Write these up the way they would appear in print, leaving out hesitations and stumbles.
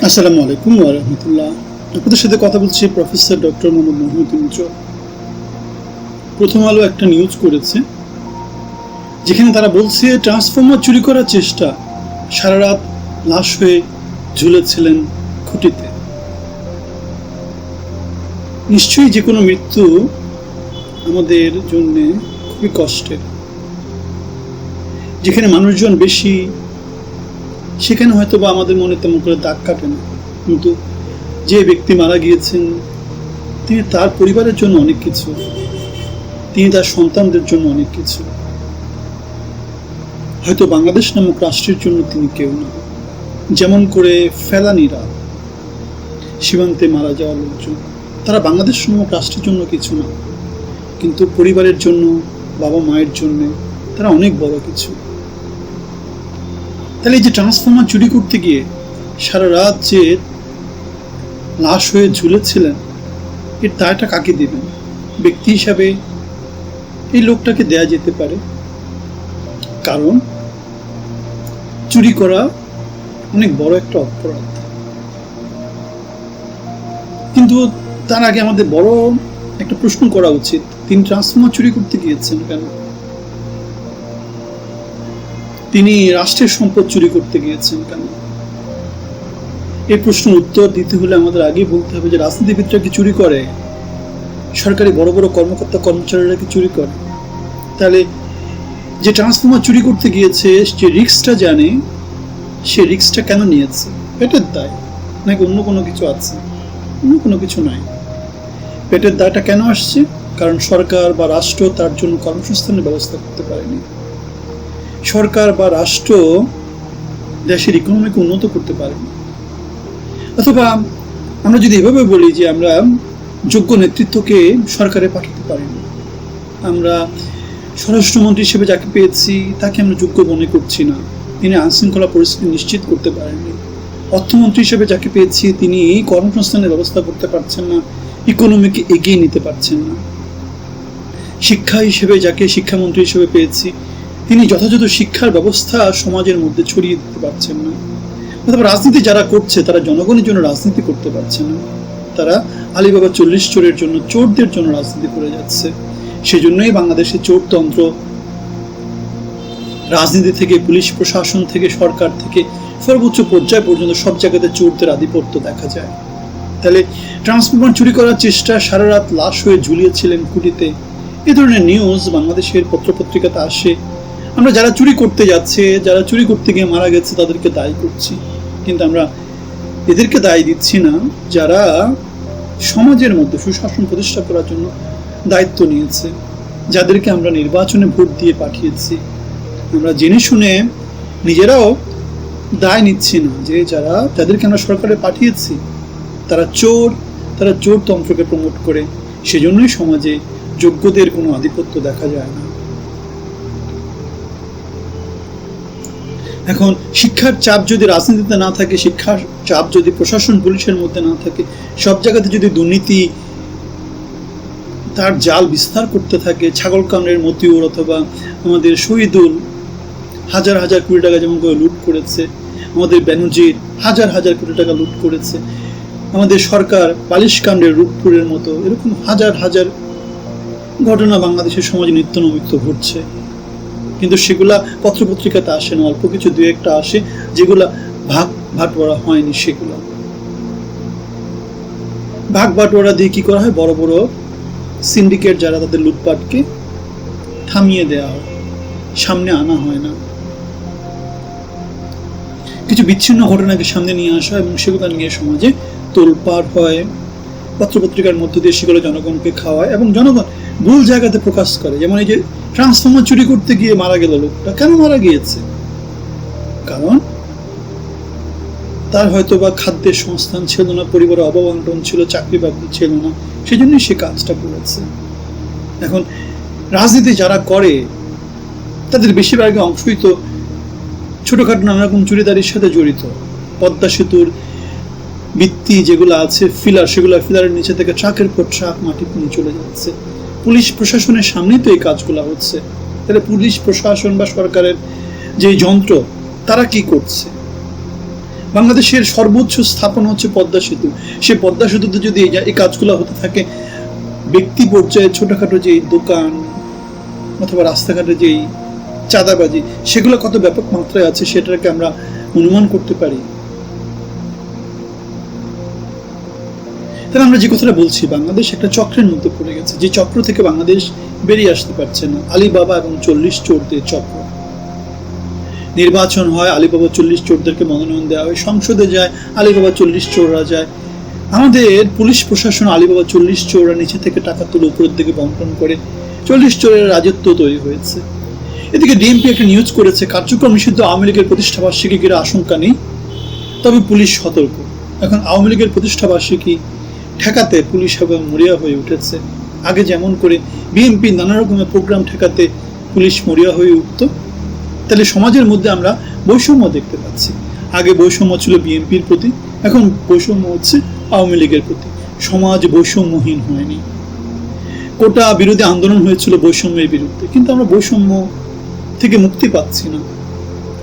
আসসালামু আলাইকুম ওয়া রাহমাতুল্লাহ। আপনাদের সাথে কথা বলছি প্রফেসর ডক্টর মোহাম্মদ মহিউদ্দিন উজ্জ্বল। প্রথম আলো একটা নিউজ করেছে, যেখানে তারা বলছে ট্রান্সফর্মার চুরি করার চেষ্টা, সারা রাত লাশ হয়ে ঝুলেছিলেন খুঁটিতে। নিশ্চয়ই যে কোনো মৃত্যু আমাদের জন্য খুবই কষ্টের। যেখানে মানুষজন বেশি, সেখানে হয়তো বা আমাদের মনে তেমন করে দাগ কাটে না, কিন্তু যে ব্যক্তি মারা গিয়েছেন তিনি তার পরিবারের জন্য অনেক কিছু, তিনি তার সন্তানদের জন্য অনেক কিছু। হয়তো বাংলাদেশ নামক রাষ্ট্রের জন্য তিনি কেউ না। যেমন করে ফেলানিরা, সীমান্তে মারা যাওয়া লোকজন, তারা বাংলাদেশ নামক রাষ্ট্রের জন্য কিছু না, কিন্তু পরিবারের জন্য, বাবা মায়ের জন্য তারা অনেক বড় কিছু। তাহলে এই যে ট্রান্সফর্মার চুরি করতে গিয়ে সারা রাত যে লাশ হয়ে ঝুলেছিলেন, এর দায়টা কাকে দিবেন? ব্যক্তি হিসাবে এই লোকটাকে দেয়া যেতে পারে, কারণ চুরি করা অনেক বড় একটা অপরাধ। কিন্তু তার আগে আমাদের বড় একটা প্রশ্ন করা উচিত, তিনি ট্রান্সফর্মার চুরি করতে গিয়েছেন কেন? তিনি রাষ্ট্রের সম্পদ চুরি করতে গিয়েছেন কেন? এই প্রশ্নের উত্তর দিতে হলে আমাদের আগেই বলতে হবে যে রাজনীতিবিদরা কি চুরি করে? সরকারি বড় বড় কর্মকর্তা কর্মচারীরা কি চুরি করে? তাহলে যে ট্রান্সফর্মার চুরি করতে গিয়েছে, যে রিস্কটা জানে, সে রিস্কটা কেন নিয়েছে? পেটের দায় নাকি অন্য কোনো কিছু আছে? অন্য কোনো কিছু নাই। পেটের দায়টা কেন আসছে? কারণ সরকার বা রাষ্ট্র তার জন্য কর্মসংস্থানের ব্যবস্থা করতে পারেনি। সরকার বা রাষ্ট্র দেশের ইকোনমিকে উন্নত করতে পারেনি। অথবা আমরা যদি এভাবে বলি যে আমরা যোগ্য নেতৃত্বকে সরকারে পাঠাতে পারিনি, আমরা স্বরাষ্ট্রমন্ত্রী হিসেবে যাকে পেয়েছি তাকে আমরা যোগ্য মনে করছি না, তিনি আইনশৃঙ্খলা পরিস্থিতি নিশ্চিত করতে পারেননি। অর্থমন্ত্রী হিসেবে যাকে পেয়েছি তিনি কর্মসংস্থানের ব্যবস্থা করতে পারছেন না, ইকোনমিকে এগিয়ে নিতে পারছেন না। শিক্ষা হিসেবে যাকে শিক্ষামন্ত্রী হিসেবে পেয়েছি তিনি যথাযথ শিক্ষার ব্যবস্থা সমাজের মধ্যে ছড়িয়ে দিতে পারছেন না। অথবা রাজনীতি যারা করছে তারা জনগণের জন্য রাজনীতি করতে পারছে না, তারা আলিবাবা 40 চোরের জন্য, চোরদের জন্য রাজনীতি করে যাচ্ছে। সেজন্যই বাংলাদেশের চোরতন্ত্র, রাজনীতি থেকে পুলিশ প্রশাসন থেকে সরকার থেকে সর্বোচ্চ পর্যায় পর্যন্ত সব জায়গাতে চোরদের আধিপত্য দেখা যায়। তাহলে ট্রান্সফর্মার চুরি করার চেষ্টা, সারা রাত লাশ হয়ে ঝুলিয়েছিলেন খুঁটিতে, এ ধরনের নিউজ বাংলাদেশের পত্রপত্রিকাতে আসে। আমরা যারা চুরি করতে যাচ্ছে, যারা চুরি করতে গিয়ে মারা গেছে তাদেরকে দায়ী করছি, কিন্তু আমরা এদেরকে দায়ী দিচ্ছি না যারা সমাজের মধ্যে সুশাসন প্রতিষ্ঠা করার জন্য দায়িত্ব নিয়েছে, যাদেরকে আমরা নির্বাচনে ভোট দিয়ে পাঠিয়েছি। আমরা জেনে শুনে নিজেরাও দায় নিচ্ছি না যে যাদেরকে আমরা সরকারে পাঠিয়েছি তারা চোর, তারা চোরতন্ত্রকে প্রমোট করে। সেজন্যই সমাজে যোগ্যদের কোনো আধিপত্য দেখা যায় না। এখন শিক্ষার চাপ যদি রাজনীতিতে না থাকে, শিক্ষার চাপ যদি প্রশাসন পুলিশের মধ্যে না থাকে, সব জায়গাতে যদি দুর্নীতি তার জাল বিস্তার করতে থাকে, ছাগল কামড়ের মতিউর অথবা আমাদের শহীদুল হাজার হাজার কোটি টাকা যেমন করে লুট করেছে, আমাদের বেনজির হাজার হাজার কোটি টাকা লুট করেছে, আমাদের সরকার বালিশ কাণ্ডের রূপপুরের মতো এরকম হাজার হাজার ঘটনা বাংলাদেশের সমাজে নিত্য নৈমিত্য ঘটছে, কিন্তু সেগুলা পত্রপত্রিকাতে আসে না, অল্প কিছু দুই একটা আসে যেগুলা ভাগ বাটোয়ারা হয়নি। সেগুলা ভাগ বাটোয়ারা দিয়ে কি করা হয়? বড় বড় সিন্ডিকেট যারা, তাদের লুটপাটকে থামিয়ে দেওয়া হয়, সামনে আনা হয় না। কিছু বিচ্ছিন্ন ঘটনাকে সামনে নিয়ে আসা এবং সেগুলো নিয়ে সমাজে তোলপাড় হয়, পত্রপত্রিকার মধ্য দিয়ে সেগুলো জনগণকে খাওয়ায় এবং জনগণ ভুল জায়গাতে প্রকাশ করে। যেমন এই যে ট্রান্সফর্মার চুরি করতে গিয়ে মারা গেল লোকটা, কেন মারা গিয়েছে? কারণ তার হয়তো বা খাদ্যের সংস্থান ছিল না, পরিবারের অববন্টন ছিল, চাকরি বাকরি ছিল না, সেজন্যই সে কাজটা করেছে। এখন রাজনীতি যারা করে তাদের বেশিরভাগই অংশই তো ছোটখাটো নানা রকম চুরিদারির সাথে জড়িত। পদ্মা সেতুর ভিত্তি যেগুলো আছে, ফিলার, সেগুলো ফিলারের নিচে থেকে ট্রাকের পর ট্রাক মাটি নিয়ে চলে যাচ্ছে। পুলিশ প্রশাসনের সামনেই তো এই কাজগুলো হচ্ছে। তাহলে পুলিশ প্রশাসন বা সরকারের যে যন্ত্র, তারা কি করছে? বাংলাদেশের সর্বোচ্চ স্থাপনা হচ্ছে পদ্মা সেতু। সেই পদ্মা সেতুতে যদি এই কাজগুলো হতে থাকে, ব্যক্তি পর্যায়ে ছোটখাটো যেই দোকান অথবা রাস্তাঘাটে যেই চাঁদাবাজি, সেগুলো কত ব্যাপক মাত্রায় আছে সেটাকে আমরা অনুমান করতে পারি। তাহলে আমরা যে কথাটা বলছি, বাংলাদেশ একটা চক্রের মধ্যে পড়ে গেছে, যে চক্র থেকে বাংলাদেশ বেরিয়ে আসতে পারছে না। আলিবাবা এবং 40 চোরদের চক্র। নির্বাচন হয়, আলিবাবা 40 চোরদেরকে মনোনয়ন দেওয়া হয়, সংসদে যায়, আলিবাবা 40 চোররা যায়। আমাদের পুলিশ প্রশাসন আলিবাবা 40 চোররা নিচে থেকে টাকা তুলে উপরের দিকে বন্টন করে 40 চোরের রাজত্ব তৈরি হয়েছে। এদিকে ডিএমপি একটা নিউজ করেছে, কার্যক্রম নিষিদ্ধ আওয়ামী লীগের প্রতিষ্ঠাবার্ষিকী ঘিরে আশঙ্কা নেই, তবে পুলিশ সতর্ক। এখন আওয়ামী লীগের প্রতিষ্ঠাবার্ষিকী ঠেকাতে পুলিশ এবং মরিয়া হয়ে উঠেছে। আগে যেমন করে বিএনপি নানা রকমের প্রোগ্রাম ঠেকাতে পুলিশ মরিয়া হয়ে উঠত, তাহলে সমাজের মধ্যে আমরা বৈষম্য দেখতে পাচ্ছি। আগে বৈষম্য ছিল বিএনপির প্রতি, এখন বৈষম্য হচ্ছে আওয়ামী লীগের প্রতি। সমাজ বৈষম্যহীন হয়নি। কোটা বিরোধী আন্দোলন হয়েছিল বৈষম্যের বিরুদ্ধে, কিন্তু আমরা বৈষম্য থেকে মুক্তি পাচ্ছি না।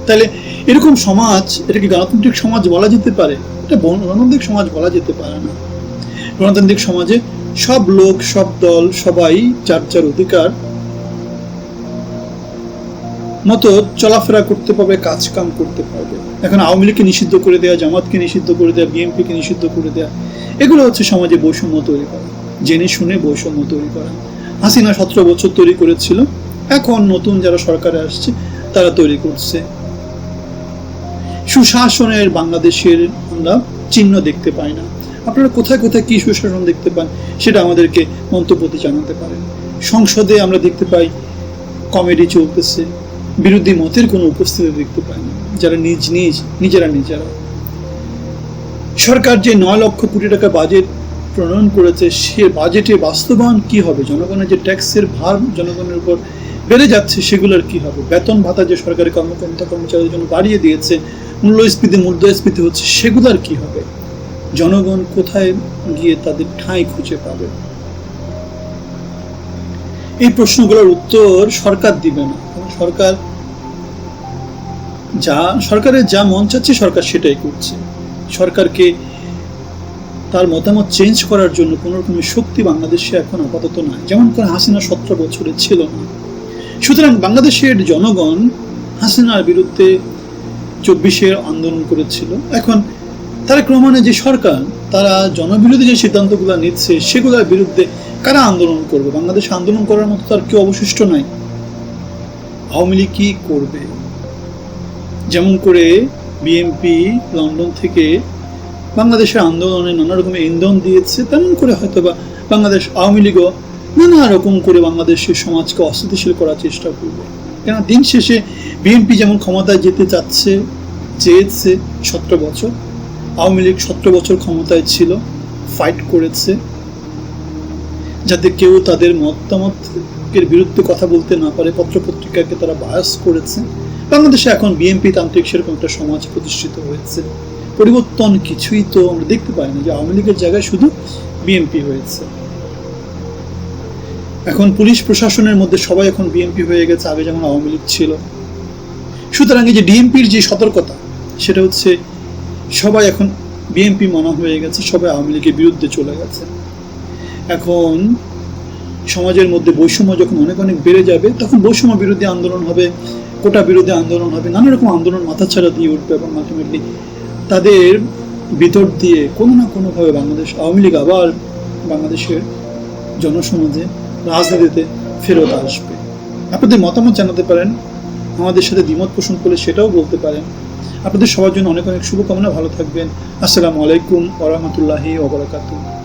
তাহলে এরকম সমাজ, এটাকে গণতান্ত্রিক সমাজ বলা যেতে পারে? এটা গণতান্ত্রিক সমাজ বলা যেতে পারে না। গণতান্ত্রিক সমাজে সব লোক, সব দল, সবাই যার যার অধিকার মতো চলাফেরা করতে পারবে, কাজ কাম করতে পারবে। এখন আওয়ামী লীগকে নিষিদ্ধ করে দেওয়া, জামাতকে নিষিদ্ধ করে দেওয়া, বিএনপিকে নিষিদ্ধ করে দেওয়া, এগুলো হচ্ছে সমাজে বৈষম্য তৈরি করা, জেনে শুনে বৈষম্য তৈরি করা। হাসিনা 17 বছর তৈরি করেছিল, এখন নতুন যারা সরকারে আসছে তারা তৈরি করছে। সুশাসনের বাংলাদেশের আমরা চিহ্ন দেখতে পাই না। আপনারা কোথায় কোথায় কি সুশাসন দেখতে পান সেটা আমাদেরকে মন্তব্যতে জানাতে পারেন। সংসদে আমরা দেখতে পাই কমেডি চলতেছে, বিরোধী মতের কোনো উপস্থিতি দেখতে পাই না, যারা নিজেরা সরকার যে 9 লক্ষ কোটি টাকা বাজেট প্রণয়ন করেছে, সে বাজেটে বাস্তবায়ন কি হবে? জনগণের যে ট্যাক্সের ভার জনগণের উপর বেড়ে যাচ্ছে, সেগুলোর কি হবে? বেতন ভাতা যে সরকারি কর্মচারীদের জন্য বাড়িয়ে দিয়েছে, মুদ্রাস্ফীতি হচ্ছে, সেগুলোর কি হবে? জনগণ কোথায় গিয়ে তাদের ঠাঁই খুঁজে পাবে? এই প্রশ্নগুলোর উত্তর সরকার দিবে না। সরকারের যা মন চাচ্ছে সরকার সেটাই করছে। সরকারকে তার মতামত চেঞ্জ করার জন্য কোনো রকমের শক্তি বাংলাদেশে এখন আপাতত নাই, যেমন করে হাসিনা 17 বছরে ছিল না। সুতরাং বাংলাদেশের জনগণ হাসিনার বিরুদ্ধে 24-এর আন্দোলন করেছিল। এখন তারা ক্রমান্বয়ে যে সরকার, তারা জনবিরোধী যে সিদ্ধান্তগুলো নিচ্ছে সেগুলোর বিরুদ্ধে কারা আন্দোলন করবে? বাংলাদেশে আন্দোলন করার মতো তার কেউ অবশিষ্ট নাই। আওয়ামী লীগ কি করবে? যেমন করে বিএনপি লন্ডন থেকে বাংলাদেশের আন্দোলনে নানা রকমের ইন্ধন দিয়েছে, তেমন করে হয়তোবা বাংলাদেশ আওয়ামী লীগও নানা রকম করে বাংলাদেশের সমাজকে অস্থিতিশীল করার চেষ্টা করবে। কেন দিন শেষে বিএনপি যেমন ক্ষমতায় যেতে চেয়েছে 17 বছর, আওয়ামী লীগ 17 বছর ক্ষমতায় ছিল, ফাইট করেছে যাতে কেউ তাদের মতামতের বিরুদ্ধে কথা বলতে না পারে, পত্রপত্রিকাকে তারা বায়াস করেছে। বাংলাদেশে এখন বিএনপি তান্ত্রিক সেরকম একটা সমাজ প্রতিষ্ঠিত হয়েছে। পরিবর্তন কিছুই তো আমরা দেখতে পাই না, যে আওয়ামী লীগের জায়গায় শুধু বিএনপি হয়েছে। এখন পুলিশ প্রশাসনের মধ্যে সবাই এখন বিএনপি হয়ে গেছে, আগে যেমন আওয়ামী লীগ ছিল। সুতরাং এই যে ডিএমপির যে সতর্কতা, সেটা হচ্ছে সবাই এখন বিএনপি মনা হয়ে গেছে, সবাই আওয়ামী লীগের বিরুদ্ধে চলে গেছে। এখন সমাজের মধ্যে বৈষম্য যখন অনেক বেড়ে যাবে, তখন বৈষম্য বিরোধী আন্দোলন হবে, কোটা বিরোধী আন্দোলন হবে, নানা রকম আন্দোলন মাথাছাড়া দিয়ে উঠবে এবং আলটিমেটলি তাদের ভিতর দিয়ে কোনো না কোনোভাবে আওয়ামী লীগ আবার বাংলাদেশের জনসমাজে, রাজনীতিতে ফেরত আসবে। আপনাদের মতামত জানাতে পারেন, আমাদের সাথে দ্বিমত পোষণ করলে সেটাও বলতে পারেন। আপনাদের সবার জন্য অনেক শুভকামনা। ভালো থাকবেন। আসসালামু আলাইকুম ওয়া রাহমাতুল্লাহি ওয়া বারাকাতুহু।